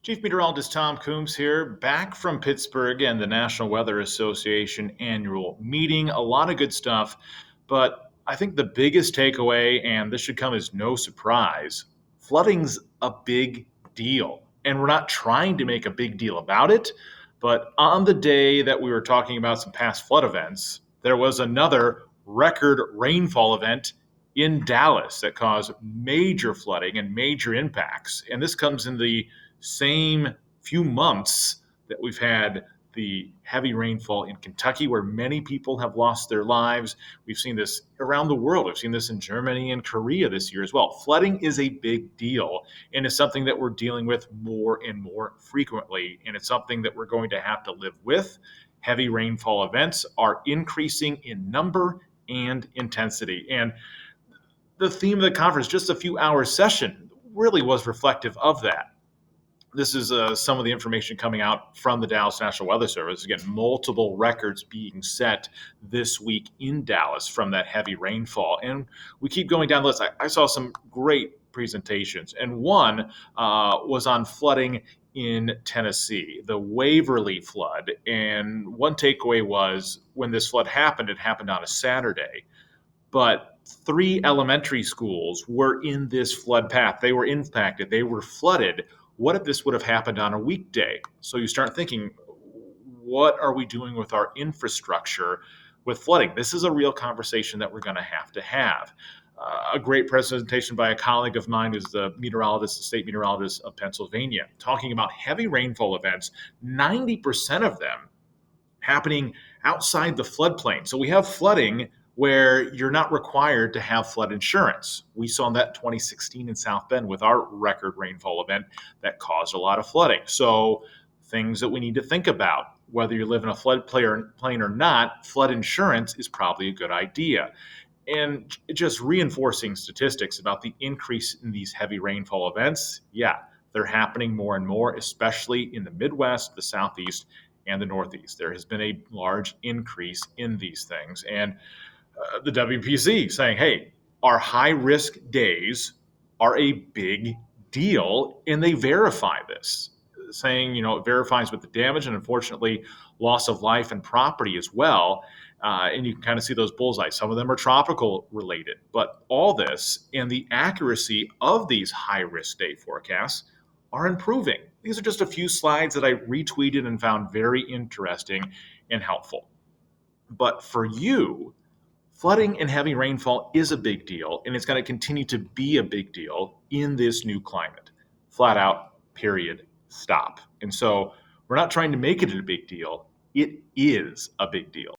Chief Meteorologist Tom Coomes here, back from Pittsburgh and the National Weather Association annual meeting. A lot of good stuff, but I think the biggest takeaway, and this should come as no surprise, flooding's a big deal. And we're not trying to make a big deal about it, but on the day that we were talking about some past flood events, there was another record rainfall event in Dallas that caused major flooding and major impacts. And this comes in the same few months that we've had the heavy rainfall in Kentucky, where many people have lost their lives. We've seen this around the world. We've seen this in Germany and Korea this year as well. Flooding is a big deal, and it's something that we're dealing with more and more frequently, and it's something that we're going to have to live with. Heavy rainfall events are increasing in number and intensity. And the theme of the conference, just a few hours session, really was reflective of that. This is some of the information coming out from the Dallas National Weather Service. Again, multiple records being set this week in Dallas from that heavy rainfall. And we keep going down the list. I saw some great presentations, and one was on flooding in Tennessee, the Waverly flood. And one takeaway was when this flood happened, it happened on a Saturday. But three elementary schools were in this flood path. They were impacted, they were flooded. What if this would have happened on a weekday? So you start thinking, what are we doing with our infrastructure with flooding? This is a real conversation that we're going to have. A great presentation by a colleague of mine who's the meteorologist, the state meteorologist of Pennsylvania, talking about heavy rainfall events, 90% of them happening outside the floodplain. So we have flooding where you're not required to have flood insurance. We saw that in 2016 in South Bend with our record rainfall event that caused a lot of flooding. So things that we need to think about, whether you live in a floodplain or not, flood insurance is probably a good idea. And just reinforcing statistics about the increase in these heavy rainfall events, yeah, they're happening more and more, especially in the Midwest, the Southeast, and the Northeast. There has been a large increase in these things. And the WPC saying, hey, our high risk days are a big deal, and they verify this, saying, it verifies with the damage and unfortunately loss of life and property as well. And you can kind of see those bullseyes. Some of them are tropical related, but all this and the accuracy of these high risk day forecasts are improving. These are just a few slides that I retweeted and found very interesting and helpful. But for you, flooding and heavy rainfall is a big deal, and it's going to continue to be a big deal in this new climate. Flat out, period, stop. And so we're not trying to make it a big deal. It is a big deal.